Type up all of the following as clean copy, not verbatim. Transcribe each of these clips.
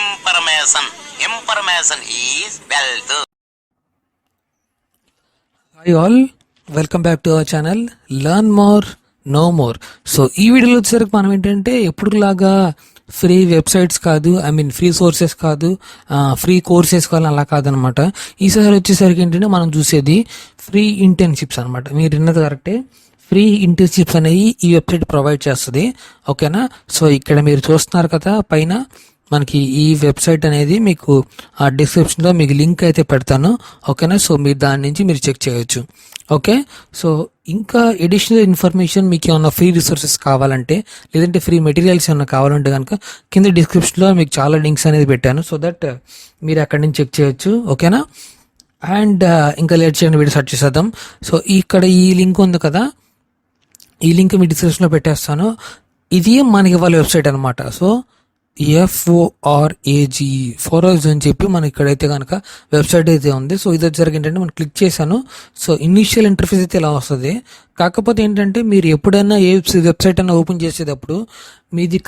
Information is wealth. Hi all, welcome back to our channel learn more know more. So ఈ వీడియోలో వచ్చేసరికి మనం ఏంటంటే ఎప్పుడులాగా ఫ్రీ వెబ్సైట్స్ కాదు, ఫ్రీ సోర్సెస్ కాదు, ఫ్రీ కోర్సెస్ కాదు, అలా కాదనమాట. ఈసారి వచ్చేసరికి ఏంటంటే మనం చూసేది ఫ్రీ ఇంటర్న్షిప్స్ అనమాట. మీరు విన్నది కరెక్టే, ఫ్రీ ఇంటర్న్షిప్స్ అనేవి ఈ వెబ్సైట్ ప్రొవైడ్ చేస్తుంది. ఓకేనా? సో ఇక్కడ మీరు చూస్తున్నారు కదా పైన మనకి ఈ వెబ్సైట్ అనేది మీకు ఆ డిస్క్రిప్షన్లో మీకు లింక్ అయితే పెడతాను. ఓకేనా? సో మీరు దాని నుంచి మీరు చెక్ చేయొచ్చు. ఓకే, సో ఇంకా ఎడిషనల్ ఇన్ఫర్మేషన్ మీకు ఏమన్నా ఫ్రీ రిసోర్సెస్ కావాలంటే, లేదంటే ఫ్రీ మెటీరియల్స్ ఏమన్నా కావాలంటే కనుక కింద డిస్క్రిప్షన్లో మీకు చాలా లింక్స్ అనేది పెట్టాను. సో దట్ మీరు అక్కడి నుంచి చెక్ చేయొచ్చు. ఓకేనా? అండ్ ఇంకా లేట్ చేయండి, వీడియో స్టార్ట్ చేసేద్దాం. సో ఇక్కడ ఈ లింక్ ఉంది కదా, ఈ లింక్ మీ డిస్క్రిప్షన్లో పెట్టేస్తాను. ఇది మనకి వాళ్ళ వెబ్సైట్ అనమాట. సో FORAG ఫోరాజ్ అని చెప్పి మనకి ఇక్కడైతే కనుక వెబ్సైట్ అయితే ఉంది. సో ఇది వచ్చేసరికి ఏంటంటే మనం క్లిక్ చేశాను. సో ఇనిషియల్ ఇంటర్ఫేస్ అయితే ఇలా వస్తుంది. కాకపోతే ఏంటంటే మీరు ఎప్పుడైనా ఏ వెబ్సైట్ అయినా ఓపెన్ చేసేటప్పుడు మీది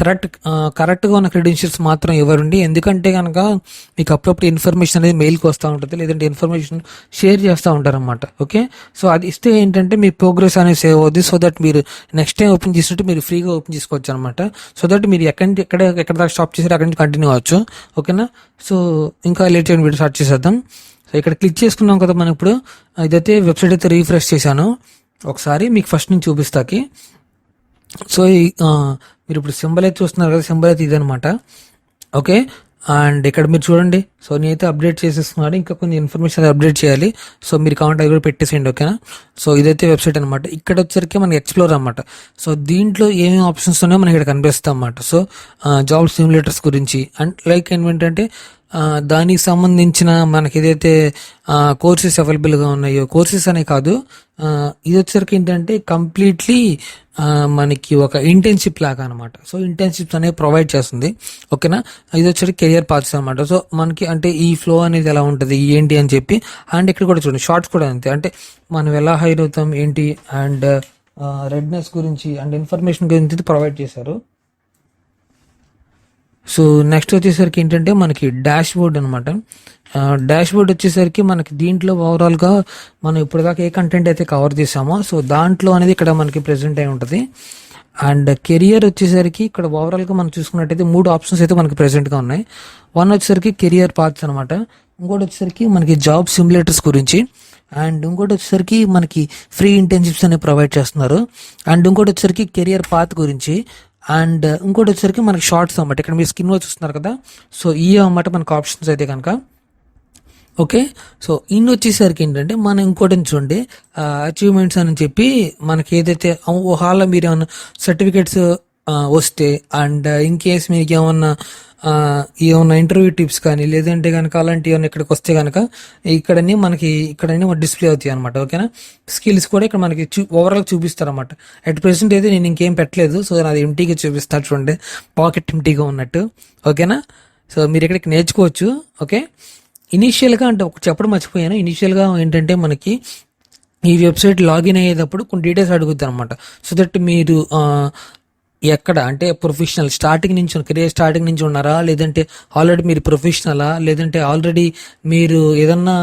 కరెక్ట్గా ఉన్న క్రెడెన్షియల్స్ మాత్రం ఇవ్వరండి. ఎందుకంటే కనుక మీకు అప్పుడప్పుడు ఇన్ఫర్మేషన్ అనేది మెయిల్కి వస్తూ ఉంటుంది, లేదంటే ఇన్ఫర్మేషన్ షేర్ చేస్తూ ఉంటారన్నమాట. ఓకే, సో అది ఇస్తే ఏంటంటే మీ ప్రోగ్రెస్ అనేది సేవ్ అవుద్ది. సో దట్ మీరు నెక్స్ట్ టైం ఓపెన్ చేసినట్టు మీరు ఫ్రీగా ఓపెన్ చేసుకోవచ్చు అనమాట. సో దట్ మీరు ఎక్కడ దాకా స్టాప్ చేసారు అక్కడి నుంచి కంటిన్యూ అవ్వచ్చు. ఓకేనా? సో ఇంకా లేట్ చేయండి, వీడియో స్టార్ట్ చేసేద్దాం. సో ఇక్కడ క్లిక్ చేసుకున్నాం కదా మనం. ఇప్పుడు ఇదైతే వెబ్సైట్ అయితే రీఫ్రెష్ చేశాను. ఒకసారి మీకు ఫస్ట్ నుంచి చూపిస్తాకి. సో మీరు ఇప్పుడు సింబల్ అయితే చూస్తున్నారు కదా, సింబల్ అయితే ఇదనమాట. ఓకే, అండ్ ఇక్కడ మీరు చూడండి. సో నేనైతే అప్డేట్ చేసేస్తున్నాను, ఇంకా కొన్ని ఇన్ఫర్మేషన్ అప్డేట్ చేయాలి. సో మీరు కావాలంటే అది కూడా పెట్టేసేయండి. ఓకేనా? సో ఇదైతే వెబ్సైట్ అనమాట. ఇక్కడ వచ్చరికి మనకి ఎక్స్ప్లోర్ అనమాట. సో దీంట్లో ఏమేమి ఆప్షన్స్ ఉన్నాయో మనకి ఇక్కడ కనిపిస్తాయి అన్నమాట. సో జాబ్ సిమ్యులేటర్స్ గురించి అండ్ లైక్ ఏంటంటే దానికి సంబంధించిన మనకి ఏదైతే కోర్సెస్ అవైలబుల్గా ఉన్నాయో, కోర్సెస్ అనే కాదు, ఇది వచ్చేసరికి ఏంటంటే కంప్లీట్లీ మనకి ఒక ఇంటర్న్షిప్ లాగా అనమాట. సో ఇంటర్న్షిప్స్ అనేవి ప్రొవైడ్ చేస్తుంది. ఓకేనా? ఇది వచ్చేసరికి కెరియర్ పాత్స్ అనమాట. సో మనకి అంటే ఈ ఫ్లో అనేది ఎలా ఉంటుంది ఏంటి అని చెప్పి, అండ్ ఇక్కడ కూడా చూడండి షార్ట్స్ కూడా అంతే. అంటే మనం ఎలా హైర్ అవుతాం ఏంటి, అండ్ రెడ్నెస్ గురించి అండ్ ఇన్ఫర్మేషన్ గురించి ప్రొవైడ్ చేశారు. సో నెక్స్ట్ వచ్చేసరికి ఏంటంటే మనకి డాష్ బోర్డ్ అనమాట. డాష్ బోర్డ్ వచ్చేసరికి మనకి దీంట్లో ఓవరాల్గా మనం ఇప్పటిదాకా ఏ కంటెంట్ అయితే కవర్ చేసామో సో దాంట్లో అనేది ఇక్కడ మనకి ప్రెజెంట్ అయి ఉంటుంది. అండ్ కెరియర్ వచ్చేసరికి ఇక్కడ ఓవరాల్గా మనం చూసుకున్నట్టయితే 3 ఆప్షన్స్ అయితే మనకి ప్రెజెంట్గా ఉన్నాయి. వన్ వచ్చేసరికి కెరియర్ పాత్స్ అనమాట, ఇంకోటి వచ్చేసరికి మనకి జాబ్ సిమ్యులేటర్స్ గురించి, అండ్ ఇంకోటి వచ్చేసరికి మనకి ఫ్రీ ఇంటర్న్షిప్స్ అనేవి ప్రొవైడ్ చేస్తున్నారు, అండ్ ఇంకోటి వచ్చేసరికి కెరియర్ పాత్ గురించి, అండ్ ఇంకోటి వచ్చేసరికి మనకి షార్ట్స్ అన్నమాట. ఇక్కడ మీరు స్క్రీన్ చూస్తున్నారు కదా, సో ఈ అన్నమాట మనకు ఆప్షన్స్ అయితే కనుక. ఓకే, సో ఇన్ని వచ్చేసరికి ఏంటంటే మనం ఇంకోటి చూడండి, అచీవ్మెంట్స్ అని చెప్పి మనకి ఏదైతే హాల్లో మీరు ఏమన్నా సర్టిఫికేట్స్ వస్తే, అండ్ ఇన్ కేస్ మీకు ఏమన్నా ఇంటర్వ్యూ టిప్స్ కానీ లేదంటే కనుక అలాంటివి ఏమైనా ఇక్కడికి వస్తే కనుక ఇక్కడనే మనకి డిస్ప్లే అవుతాయి అనమాట. ఓకేనా? స్కిల్స్ కూడా ఇక్కడ మనకి ఓవరాల్ చూపిస్తారు అనమాట. అట్ ప్రెసెంట్ అయితే నేను ఇంకేం పెట్టలేదు, సో అది ఎంటీగా చూపిస్తారు చూడండి, పాకెట్ ఎంటీగా ఉన్నట్టు. ఓకేనా? సో మీరు ఇక్కడికి నేర్చుకోవచ్చు. ఓకే, ఇనీషియల్గా అంటే ఒక చెప్పడం మర్చిపోయాను. ఇనీషియల్గా ఏంటంటే మనకి ఈ వెబ్సైట్ లాగిన్ అయ్యేటప్పుడు కొన్ని డీటెయిల్స్ అడుగుతారు అనమాట. సో దట్ మీరు ఎక్కడ అంటే ప్రొఫెషనల్ కెరియర్ స్టార్టింగ్ నుంచి ఉన్నారా, లేదంటే ఆల్రెడీ మీరు ప్రొఫెషనలా, లేదంటే ఆల్రెడీ మీరు ఏదన్నా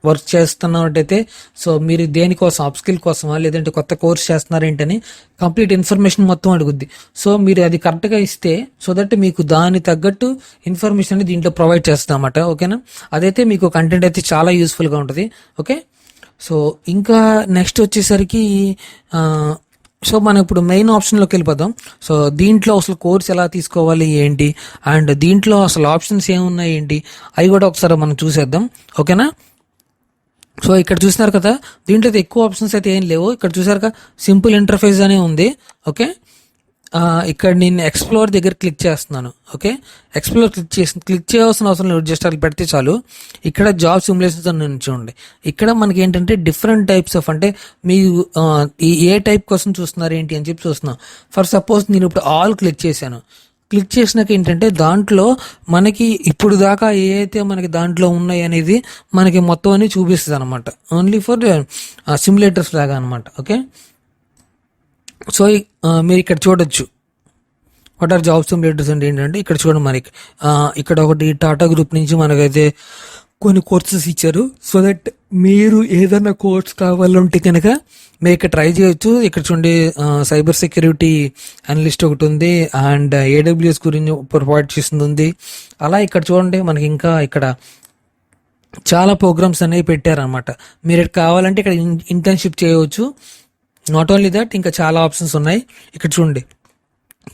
వర్క్ చేస్తున్నట్టయితే సో మీరు దేనికోసం అప్స్కిల్ కోసమా, లేదంటే కొత్త కోర్స్ చేస్తున్నారేంటని కంప్లీట్ ఇన్ఫర్మేషన్ మొత్తం అడుగుద్ది. సో మీరు అది కరెక్ట్గా ఇస్తే సో దట్ మీకు దాని తగ్గట్టు ఇన్ఫర్మేషన్ అనేది దీంట్లో ప్రొవైడ్ చేస్తాం అన్నమాట. ఓకేనా? అదైతే మీకు కంటెంట్ అయితే చాలా యూస్ఫుల్గా ఉంటుంది. ఓకే, సో ఇంకా నెక్స్ట్ వచ్చేసరికి సో మనం ఇప్పుడు మెయిన్ ఆప్షన్లోకి వెళ్ళిపోదాం. సో దీంట్లో అసలు కోర్స్ ఎలా తీసుకోవాలి ఏంటి, అండ్ దీంట్లో అసలు ఆప్షన్స్ ఏమున్నాయి ఏంటి, అవి కూడా ఒకసారి మనం చూసేద్దాం. ఓకేనా? సో ఇక్కడ చూసినారు కదా, దీంట్లో అయితే ఎక్కువ ఆప్షన్స్ అయితే ఏం లేవు. ఇక్కడ చూసారుగా సింపుల్ ఇంటర్ఫేస్ అనే ఉంది. ఓకే, ఇక్కడ నేను ఎక్స్ప్లోర్ దగ్గర క్లిక్ చేస్తున్నాను. ఓకే, ఎక్స్ప్లోర్ క్లిక్ చేయాల్సిన అవసరం లేదు, జస్ట్ అది పెడితే చాలు. ఇక్కడ జాబ్ సిమ్యులేషన్స్ అని చూడండి. ఇక్కడ మనకి ఏంటంటే డిఫరెంట్ టైప్స్ ఆఫ్, అంటే మీరు ఏ టైప్ కోసం చూస్తున్నారు ఏంటి అని చెప్పి చూస్తున్నాం. ఫర్ సపోజ్ నేను ఇప్పుడు ఆల్ క్లిక్ చేశాను. క్లిక్ చేసినాక ఏంటంటే దాంట్లో మనకి ఇప్పుడు దాకా ఏ అయితే మనకి దాంట్లో ఉన్నాయి అనేది మనకి మొత్తం అని చూపిస్తుంది అనమాట. ఓన్లీ ఫర్ సిమ్యులేటర్స్ లాగా అనమాట. ఓకే, సో మీరు ఇక్కడ చూడొచ్చు. వాట్ ఆర్ జాబ్ సిమ్యులేటర్స్ అంటే ఏంటంటే ఇక్కడ చూడండి మనకి ఇక్కడ ఒకటి టాటా గ్రూప్ నుంచి మనకైతే కొన్ని కోర్సెస్ ఇచ్చారు. సో దట్ మీరు ఏదైనా కోర్స్ కావాలంటే కనుక మీరు ఇక్కడ ట్రై చేయొచ్చు. ఇక్కడ చూడండి సైబర్ సెక్యూరిటీ అనలిస్ట్ ఒకటి ఉంది, అండ్ AWS గురించి ప్రొవైడ్ చేస్తుంది ఉంది. అలా ఇక్కడ చూడండి మనకి ఇంకా ఇక్కడ చాలా ప్రోగ్రామ్స్ అనేవి పెట్టారనమాట. మీరు ఇక్కడ కావాలంటే ఇక్కడ ఇంటర్న్షిప్ చేయవచ్చు. నాట్ ఓన్లీ దట్, ఇంకా చాలా ఆప్షన్స్ ఉన్నాయి. ఇక్కడ చూడండి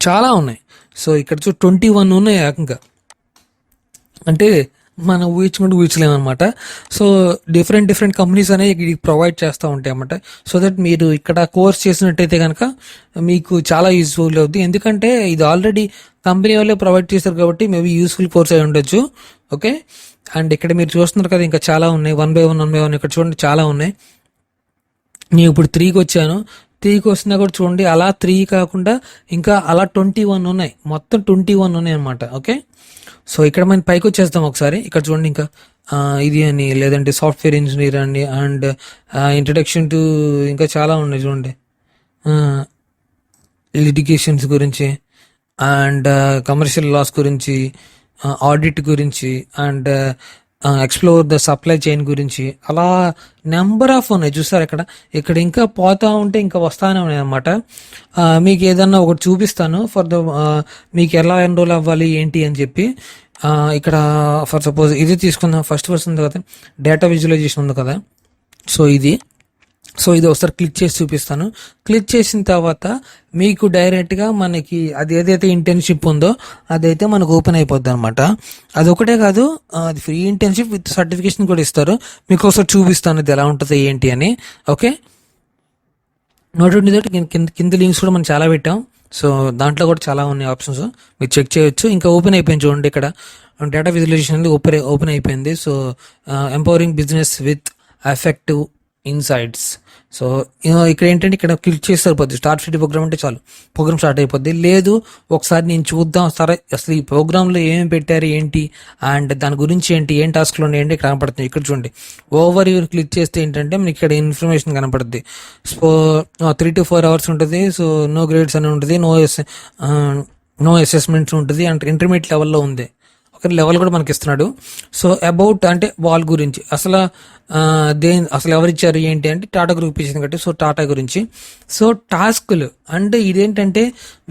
చాలా ఉన్నాయి. సో ఇక్కడ 21 ఉన్నాయి ఏకంగా. అంటే మనం ఊహించలేమన్నమాట. సో డిఫరెంట్ కంపెనీస్ అనేవి ప్రొవైడ్ చేస్తూ ఉంటాయి అన్నమాట. సో దట్ మీరు ఇక్కడ కోర్స్ చేసినట్టయితే కనుక మీకు చాలా యూస్ఫుల్ అవుతుంది. ఎందుకంటే ఇది ఆల్రెడీ కంపెనీ వాళ్ళే ప్రొవైడ్ చేస్తారు కాబట్టి మేబీ యూస్ఫుల్ కోర్స్ అయి ఉండొచ్చు. ఓకే, అండ్ ఇక్కడ మీరు చూస్తున్నారు కదా ఇంకా చాలా ఉన్నాయి. 1 by 1 ఇక్కడ చూడండి చాలా ఉన్నాయి. నేను ఇప్పుడు 3కి వచ్చాను. 3కి వస్తున్నా కూడా చూడండి అలా 3 కాకుండా ఇంకా అలా 21 ఉన్నాయి. మొత్తం 21 ఉన్నాయి అనమాట. ఓకే, సో ఇక్కడ మనం పైకి వచ్చేస్తాం ఒకసారి. ఇక్కడ చూడండి ఇంకా ఇది అని, లేదంటే సాఫ్ట్వేర్ ఇంజనీర్ అండి, అండ్ ఇంట్రడక్షన్ టు ఇంకా చాలా ఉన్నాయి చూడండి. లిటిగేషన్స్ గురించి, అండ్ కమర్షియల్ లాస్ గురించి, ఆడిట్ గురించి, and explore the supply chain గురించి, అలా నెంబర్ ఆఫ్ ఉన్నాయి చూసారు. ఇక్కడ ఇంకా పోతా ఉంటే ఇంకా వస్తానే ఉన్నాయి అనమాట. మీకు ఏదన్నా ఒకటి చూపిస్తాను ఫర్ ద మీకు ఎలా ఎన్రోల్ అవ్వాలి ఏంటి అని చెప్పి. ఇక్కడ ఫర్ సపోజ్ ఇది తీసుకుందాం. ఫస్ట్ పర్సన్ ఉంది కదా, డేటా విజువలైజేషన్ ఉంది కదా. సో ఇది ఒకసారి క్లిక్ చేసి చూపిస్తాను. క్లిక్ చేసిన తర్వాత మీకు డైరెక్ట్గా మనకి అది ఏదైతే ఇంటర్న్షిప్ ఉందో అదైతే మనకు ఓపెన్ అయిపోద్ది అనమాట. అదొకటే కాదు, అది ఫ్రీ ఇంటర్న్షిప్ విత్ సర్టిఫికేషన్ కూడా ఇస్తారు. మీకు ఒకసారి చూపిస్తాను ఇది ఎలా ఉంటుంది ఏంటి అని. ఓకే, నోట్ దట్ కింద లింక్స్ కూడా మనం చాలా పెట్టాం. సో దాంట్లో కూడా చాలా ఉన్నాయి ఆప్షన్స్, మీరు చెక్ చేయొచ్చు. ఇంకా ఓపెన్ అయిపోయింది చూడండి, ఇక్కడ డేటా విజువలైజేషన్ అనేది ఓపెన్ అయిపోయింది. So empowering business with effective insights. So ఇక్కడ ఏంటంటే ఇక్కడ క్లిక్ చేసి సరిపోద్ది. స్టార్ట్ ఫ్రీ ప్రోగ్రామ్ అంటే చాలు, ప్రోగ్రామ్ స్టార్ట్ అయిపోద్ది. లేదు ఒకసారి నేను చూద్దాం సరే అసలు ఈ ప్రోగ్రాంలో ఏమేమి పెట్టారు ఏంటి, అండ్ దాని గురించి ఏం టాస్క్లు ఉన్నాయి ఏంటి ఇక్కడ కనపడుతుంది. ఇక్కడ చూడండి ఓవర్ వ్యూ క్లిక్ చేస్తే ఏంటంటే మనకి ఇక్కడ ఇన్ఫర్మేషన్ కనపడుద్ది. సో 3 to 4 hours ఉంటుంది. సో నో గ్రేడ్స్ అని ఉంటుంది, నో అసెస్మెంట్స్ ఉంటుంది, అండ్ ఇంటర్మీడియట్ లెవెల్లో ఉంది. ఒక లెవెల్ కూడా మనకి ఇస్తున్నాడు. సో అబౌట్ అంటే వాళ్ళ గురించి అసలు ఎవరిచ్చారు ఏంటి అంటే టాటా గ్రూప్ ఇచ్చింది కాబట్టి సో టాటా గురించి. సో టాస్క్లు అంటే ఇదేంటంటే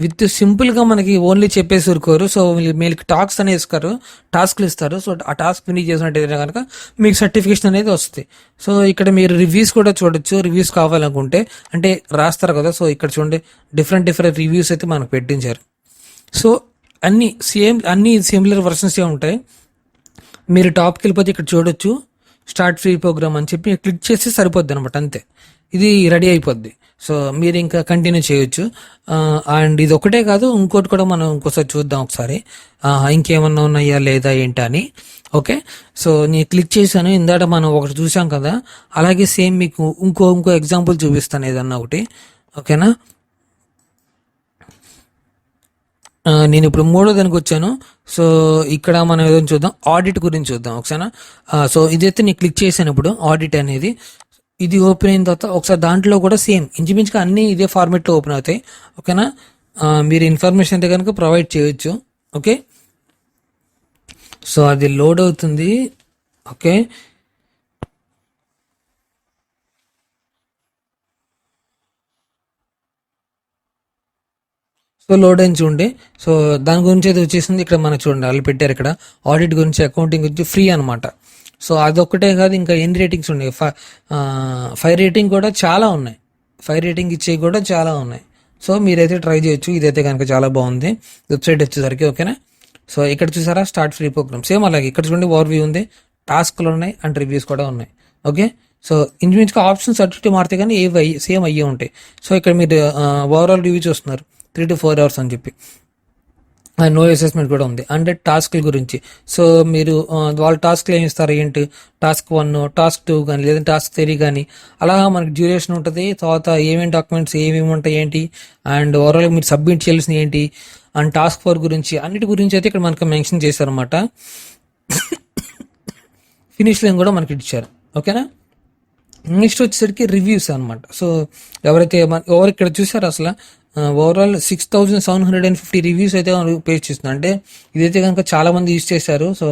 విత్ సింపుల్గా మనకి ఓన్లీ చెప్పేసి ఊరుకోరు. సో మీకు టాస్క్ అనేది ఇస్తారు, టాస్క్లు ఇస్తారు. సో ఆ టాస్క్ ఫినిష్ చేసినట్టయితే కనుక మీకు సర్టిఫికేషన్ అనేది వస్తుంది. సో ఇక్కడ మీరు రివ్యూస్ కూడా చూడొచ్చు. రివ్యూస్ కావాలనుకుంటే అంటే రాస్తారు కదా. సో ఇక్కడ చూడండి డిఫరెంట్ రివ్యూస్ అయితే మనకు పెట్టించారు. సో అన్ని సిమిలర్ వర్షన్స్ ఉంటాయి. మీరు టాప్కి వెళ్ళిపోతే ఇక్కడ చూడొచ్చు స్టార్ట్ ఫ్రీ ప్రోగ్రామ్ అని చెప్పి క్లిక్ చేస్తే సరిపోద్ది అనమాట, అంతే. ఇది రెడీ అయిపోద్ది. సో మీరు ఇంకా కంటిన్యూ చేయొచ్చు. అండ్ ఇది ఒకటే కాదు, ఇంకోటి కూడా మనం ఇంకోసారి చూద్దాం ఒకసారి ఇంకేమన్నా ఉన్నాయా లేదా ఏంటా అని. ఓకే, సో నేను క్లిక్ చేశాను. ఇందాక మనం ఒకటి చూసాం కదా, అలాగే సేమ్ మీకు ఇంకో ఎగ్జాంపుల్ చూపిస్తాను ఏదన్నా ఒకటి. ఓకేనా, నేను ఇప్పుడు 3వ దానికి వచ్చాను. సో ఇక్కడ మనం ఏదైనా చూద్దాం, ఆడిట్ గురించి చూద్దాం ఒకసారి. సో ఇదైతే నేను క్లిక్ చేశాను ఇప్పుడు ఆడిట్ అనేది. ఇది ఓపెన్ అయిన తర్వాత ఒకసారి దాంట్లో కూడా సేమ్ ఇంచుమించుగా అన్నీ ఇదే ఫార్మేట్లో ఓపెన్ అవుతాయి. ఓకేనా, మీరు ఇన్ఫర్మేషన్ అయితే కనుక ప్రొవైడ్ చేయొచ్చు. ఓకే, సో అది లోడ్ అవుతుంది. ఓకే, సో లోడ్ అని చూడండి. సో దాని గురించి అయితే వచ్చేసింది. ఇక్కడ మనకు చూడండి వాళ్ళు పెట్టారు ఇక్కడ ఆడిట్ గురించి, అకౌంటింగ్ గురించి ఫ్రీ అనమాట. సో అదొక్కటే కాదు, ఇంకా ఎన్ని రేటింగ్స్ ఉన్నాయి, 5 రేటింగ్ కూడా చాలా ఉన్నాయి. 5 రేటింగ్ ఇచ్చేవి కూడా చాలా ఉన్నాయి. సో మీరైతే ట్రై చేయొచ్చు. ఇదైతే కనుక చాలా బాగుంది వెబ్సైట్ వచ్చేసరికి. ఓకేనా, సో ఇక్కడ చూసారా స్టార్ట్ ఫ్రీ ప్రోగ్రామ్ సేమ్ అలాగే. ఇక్కడ చూడండి ఓవర్ వ్యూ ఉంది, టాస్క్లు ఉన్నాయి, అండ్ రివ్యూస్ కూడా ఉన్నాయి. ఓకే, సో ఇంచుమించుగా ఆప్షన్స్ అటు మారితే కానీ సేమ్ అయ్యే ఉంటాయి. సో ఇక్కడ మీరు ఓవరాల్ రివ్యూ చూస్తున్నారు 3 to 4 hours అని చెప్పి. నో అసెస్మెంట్ కూడా ఉంది. అంటే టాస్క్ల గురించి. సో మీరు వాళ్ళ టాస్క్లు ఏమి ఇస్తారు ఏంటి, టాస్క్ 1, టాస్క్ 2 కానీ లేదంటే టాస్క్ 3 కానీ అలా మనకి డ్యూరేషన్ ఉంటుంది. తర్వాత ఏమేమి డాక్యుమెంట్స్ ఏమేమి ఉంటాయి ఏంటి, అండ్ ఓవరాల్ మీరు సబ్మిట్ చేయాల్సిన ఏంటి, అండ్ టాస్క్ 4 గురించి అన్నిటి గురించి అయితే ఇక్కడ మనకు మెన్షన్ చేశారన్నమాట. ఫినిష్ లైన్ కూడా మనకి ఇచ్చారు. ఓకేనా, నెక్స్ట్ వచ్చేసరికి రివ్యూస్ అనమాట. సో ఎవరు ఇక్కడ చూసారో అసలు ఓవరాల్ 6,750 రివ్యూస్ అయితే పేజ్ చేస్తుంది. అంటే ఇదైతే కనుక చాలా మంది యూజ్ చేశారు. సో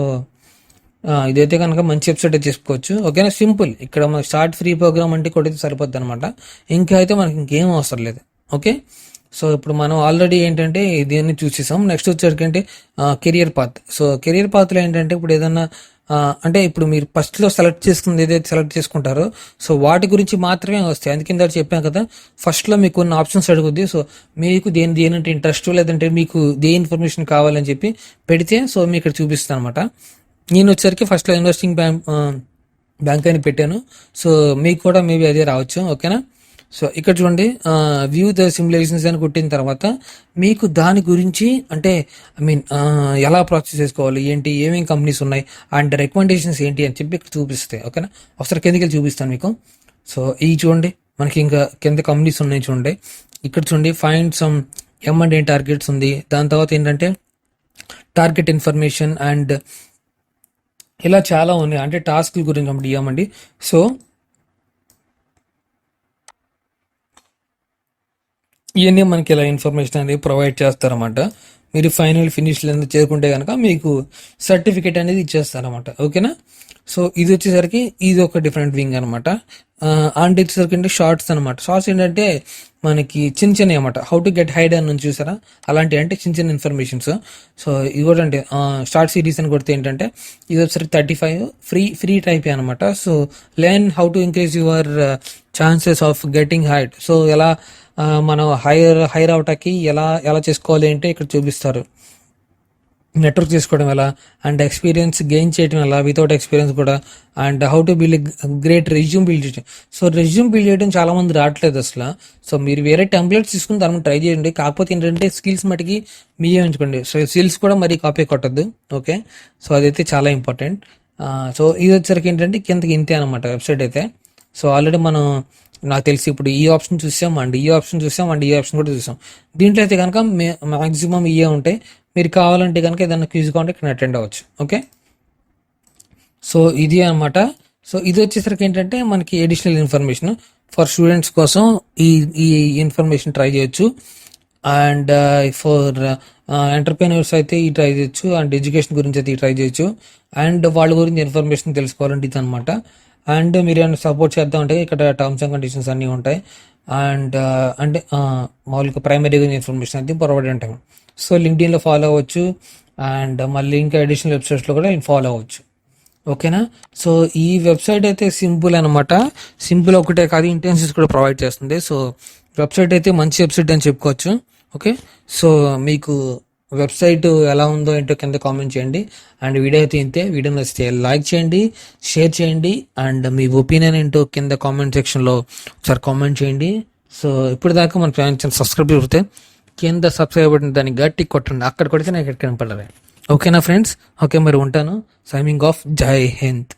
ఇదైతే కనుక మంచి వెబ్సైట్ అయితే చేసుకోవచ్చు. ఓకేనా, సింపుల్. ఇక్కడ మనకి స్టార్ట్ ఫ్రీ ప్రోగ్రామ్ అంటే కొడితే సరిపోద్ది అనమాట. ఇంకా అయితే మనకి ఇంకేం అవసరం లేదు. ఓకే, సో ఇప్పుడు మనం ఆల్రెడీ ఏంటంటే దీన్ని చూసేసాం. నెక్స్ట్ వచ్చేసరికి అంటే కెరియర్ పాత్. సో కెరియర్ పాత్లో ఏంటంటే ఇప్పుడు ఏదన్నా అంటే ఇప్పుడు మీరు ఫస్ట్లో సెలెక్ట్ చేసుకుంది ఏదైతే సెలెక్ట్ చేసుకుంటారో సో వాటి గురించి మాత్రమే వస్తాయి. అందుకే ఇందాక చెప్పాను కదా, ఫస్ట్లో మీకు కొన్ని ఆప్షన్స్ అడుగుద్ది. సో మీకు దేనంటే ఇంట్రెస్ట్ లేదంటే మీకు ఇన్ఫర్మేషన్ కావాలని చెప్పి పెడితే సో మీకు ఇక్కడ చూపిస్తాను అనమాట. నేను వచ్చేసరికి ఫస్ట్లో ఇన్వెస్టింగ్ బ్యాంక్ అని పెట్టాను. సో మీకు కూడా మేబీ అదే రావచ్చు. ఓకేనా, సో ఇక్కడ చూడండి, వ్యూ ద సిమ్యులేషన్స్ అని కొట్టిన తర్వాత మీకు దాని గురించి అంటే ఎలా ప్రాసెస్ చేసుకోవాలి, ఏంటి, ఏమేమి కంపెనీస్ ఉన్నాయి అండ్ రికమెండేషన్స్ ఏంటి అని చెప్పి ఇక్కడ చూపిస్తాయి. ఓకేనా, ఒకసారి కిందకి వెళ్ళి చూపిస్తాను మీకు. సో ఈ చూడండి, మనకి ఇంకా కింద కంపెనీస్ ఉన్నాయి చూడండి. ఇక్కడ చూడండి, ఫైండ్ సమ్ M&A టార్గెట్స్ ఉంది. దాని తర్వాత ఏంటంటే టార్గెట్ ఇన్ఫర్మేషన్ అండ్ ఇలా చాలా ఉన్నాయి. అంటే టాస్క్ల గురించి అప్పుడు ఇవ్వమండి. సో ఇవన్నీ మనకి ఇలా ఇన్ఫర్మేషన్ అనేది ప్రొవైడ్ చేస్తారన్నమాట. మీరు ఫైనల్ ఫినిష్ లెంత్ చేరుకుంటే కనుక మీకు సర్టిఫికేట్ అనేది ఇచ్చేస్తారన్నమాట. ఓకేనా, సో ఇది వచ్చేసరికి ఇది ఒక డిఫరెంట్ వింగ్ అనమాట. అండ్ వచ్చేసరికి అంటే షార్ట్స్ అనమాట. షార్ట్స్ ఏంటంటే మనకి చిన్న చిన్న అనమాట. హౌ టు గెట్ హైడ్ అని చూసారా, అలాంటి అంటే చిన్న చిన్న ఇన్ఫర్మేషన్స్. సో ఇది కూడా అంటే షార్ట్ సిరీస్ అని కొడితే ఏంటంటే ఇది వచ్చేసరికి 35 ఫ్రీ టైప్ అనమాట. So learn how to increase your chances of getting hide. So ఎలా మనం హైర్ అవటానికి ఎలా చేసుకోవాలి అంటే ఇక్కడ చూపిస్తారు. నెట్వర్క్ చేసుకోవడం ఎలా అండ్ ఎక్స్పీరియన్స్ గెయిన్ చేయడం ఎలా వితౌట్ ఎక్స్పీరియన్స్ కూడా, and how to build great resume build చేయడం. సో రెజ్యూమ్ బిల్డ్ చేయడం చాలా మంది రావట్లేదు అసలు. సో మీరు వేరే టెంప్లెట్స్ తీసుకుని దాని ట్రై చేయండి. కాకపోతే ఏంటంటే స్కిల్స్ మటుకి మీరే ఉంచుకోండి. సో స్కిల్స్ కూడా మరీ కాపీ కొట్టద్దు. ఓకే, సో అదైతే చాలా ఇంపార్టెంట్. సో ఇది వచ్చేసరికి ఏంటంటే కిందకి ఇంతే అనమాట వెబ్సైట్ అయితే. సో ఆల్రెడీ మనం నాకు తెలిసి ఇప్పుడు ఈ ఆప్షన్ చూసాం అండ్ ఈ ఆప్షన్ కూడా చూసాం. దీంట్లో అయితే కనుక మ్యాక్సిమం ఇవే ఉంటాయి. మీరు కావాలంటే కనుక ఏదైనా క్విజ్ కావాలంటే ఇక్కడ అటెండ్ అవ్వచ్చు. ఓకే, సో ఇది అనమాట. సో ఇది వచ్చేసరికి ఏంటంటే మనకి అడిషనల్ ఇన్ఫర్మేషన్ ఫర్ స్టూడెంట్స్ కోసం ఈ ఇన్ఫర్మేషన్ ట్రై చేయొచ్చు. అండ్ ఫర్ ఎంటర్ప్రెన్యూర్స్ అయితే ఈ ట్రై చేయొచ్చు. అండ్ ఎడ్యుకేషన్ గురించి అయితే ఈ ట్రై చేయొచ్చు. అండ్ వాళ్ళ గురించి ఇన్ఫర్మేషన్ తెలుసుకోవాలంటే ఇది అనమాట. అండ్ మీరు ఏమైనా సపోర్ట్ చేద్దామంటే ఇక్కడ టర్మ్స్ అండ్ కండిషన్స్ అన్నీ ఉంటాయి. అండ్ అంటే మామూలుగా ప్రైమరీ ఇన్ఫర్మేషన్ అయితే ప్రొవైడ్ ఉంటాయి. సో లింక్డ్ఇన్లో ఫాలో అవ్వచ్చు. అండ్ మళ్ళీ ఇంకా అడిషనల్ వెబ్సైట్స్లో కూడా ఫాలో అవ్వచ్చు. ఓకేనా, సో ఈ వెబ్సైట్ అయితే సింపుల్ అనమాట. సింపుల్ ఒకటే కాదు, ఇంటెన్సివ్స్ కూడా ప్రొవైడ్ చేస్తుంది. సో వెబ్సైట్ అయితే మంచి వెబ్సైట్ అని చెప్పుకోవచ్చు. ఓకే, సో మీకు వెబ్సైట్ ఎలా ఉందో ఏంటో కింద కామెంట్ చేయండి. అండ్ వీడియో అయితే ఇంతే. వీడియో నచ్చితే లైక్ చేయండి, షేర్ చేయండి. అండ్ మీ ఒపీనియన్ ఏంటో కింద కామెంట్ సెక్షన్లో ఒకసారి కామెంట్ చేయండి. సో ఇప్పుడు దాకా మన ఛానల్ సబ్స్క్రైబ్ చేస్తే కింద సబ్స్క్రైబ్ బటన్ దాన్ని గట్టి కొట్టండి. అక్కడ కొడితే నాకు ఎక్కడ కనపడాలి. ఓకేనా ఫ్రెండ్స్, ఓకే మరి ఉంటాను. Signing off. జై హింద్.